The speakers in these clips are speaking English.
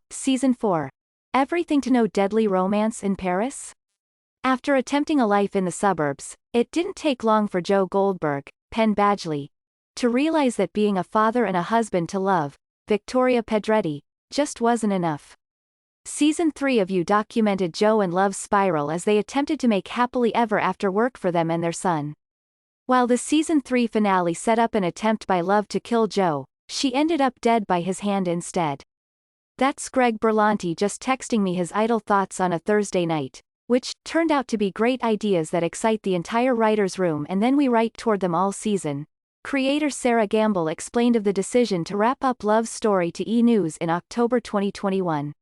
Season 4. Everything to know deadly romance in Paris? After attempting a life in the suburbs, it didn't take long for Joe Goldberg, Penn Badgley, to realize that being a father and a husband to love, Victoria Pedretti, just wasn't enough. Season 3 of You documented Joe and Love's spiral as they attempted to make happily ever after work for them and their son. While the Season 3 finale set up an attempt by Love to kill Joe, she ended up dead by his hand instead. That's Greg Berlanti just texting me his idle thoughts on a Thursday night, which turned out to be great ideas that excite the entire writer's room and then we write toward them all season. Creator Sarah Gamble explained of the decision to wrap up Love's story to E! News in October 2021.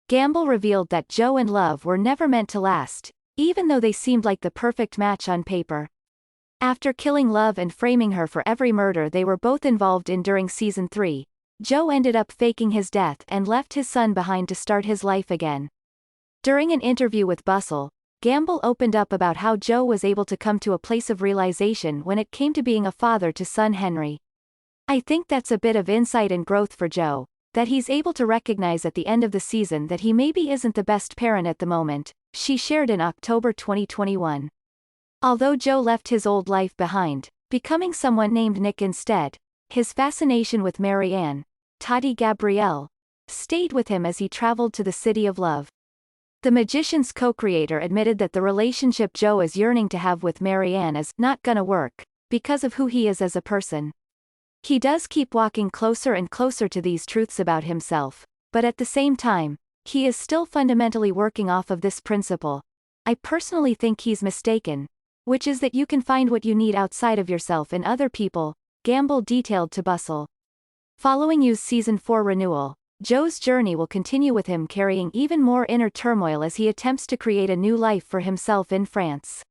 Gamble revealed that Joe and Love were never meant to last, even though they seemed like the perfect match on paper. After killing Love and framing her for every murder they were both involved in during Season 3, Joe ended up faking his death and left his son behind to start his life again. During an interview with Bustle, Gamble opened up about how Joe was able to come to a place of realization when it came to being a father to son Henry. I think that's a bit of insight and growth for Joe, that he's able to recognize at the end of the season that he maybe isn't the best parent at the moment, she shared in October 2021. Although Joe left his old life behind, becoming someone named Nick instead, his fascination with Marianne, Tati Gabrielle, stayed with him as he traveled to the city of love. The Magician's co-creator admitted that the relationship Joe is yearning to have with Marianne is not gonna work, because of who he is as a person. He does keep walking closer and closer to these truths about himself, but at the same time, he is still fundamentally working off of this principle. I personally think he's mistaken, which is that you can find what you need outside of yourself in other people, Gamble detailed to Bustle. Following You's Season 4 renewal, Joe's journey will continue with him carrying even more inner turmoil as he attempts to create a new life for himself in France.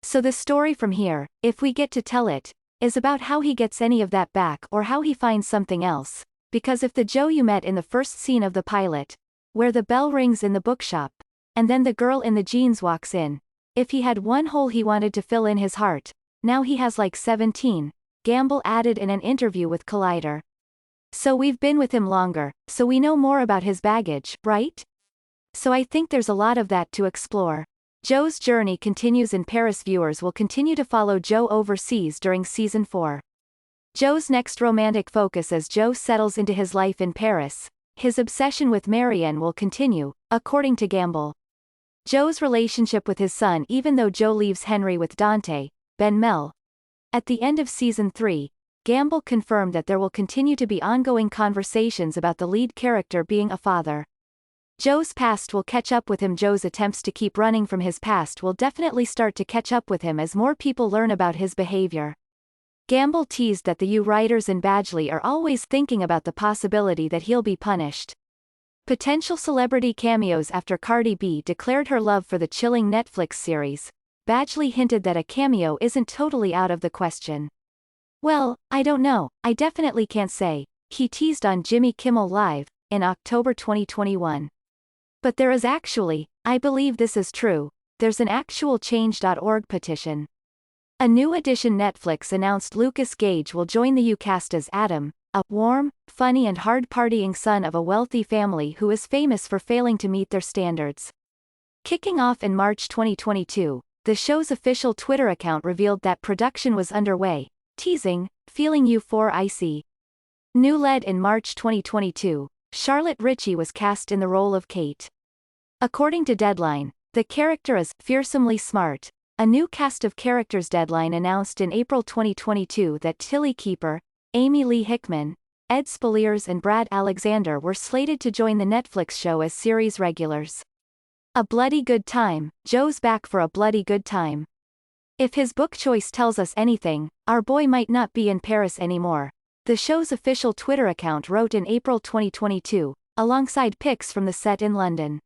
So the story from here, if we get to tell it, is about how he gets any of that back or how he finds something else, because if the Joe you met in the first scene of the pilot, where the bell rings in the bookshop, and then the girl in the jeans walks in, if he had one hole he wanted to fill in his heart, now he has like 17, Gamble added in an interview with Collider. So we've been with him longer, so we know more about his baggage, right? So I think there's a lot of that to explore. Joe's journey continues in Paris. Viewers will continue to follow Joe overseas during Season 4. Joe's next romantic focus as Joe settles into his life in Paris, his obsession with Marianne will continue, according to Gamble. Joe's relationship with his son. Even though Joe leaves Henry with Dante, Ben Mel, at the end of Season 3, Gamble confirmed that there will continue to be ongoing conversations about the lead character being a father. Joe's past will catch up with him. Joe's attempts to keep running from his past will definitely start to catch up with him as more people learn about his behavior. Gamble teased that the You writers and Badgley are always thinking about the possibility that he'll be punished. Potential celebrity cameos. After Cardi B declared her love for the chilling Netflix series, Badgley hinted that a cameo isn't totally out of the question. Well, I don't know, I definitely can't say, he teased on Jimmy Kimmel Live, in October 2021. But there is actually, I believe this is true, there's an actual Change.org petition. A new edition. Netflix announced Lucas Gage will join the You cast as Adam, a warm, funny and hard-partying son of a wealthy family who is famous for failing to meet their standards. Kicking off in March 2022, the show's official Twitter account revealed that production was underway, teasing, feeling You 4 icy. New led in March 2022, Charlotte Ritchie was cast in the role of Kate. According to Deadline, the character is fearsomely smart. A new cast of characters. Deadline announced in April 2022 that Tilly Keeper, Amy Lee Hickman, Ed Speleers and Brad Alexander were slated to join the Netflix show as series regulars. A bloody good time. Joe's back for a bloody good time. If his book choice tells us anything, our boy might not be in Paris anymore, the show's official Twitter account wrote in April 2022, alongside pics from the set in London.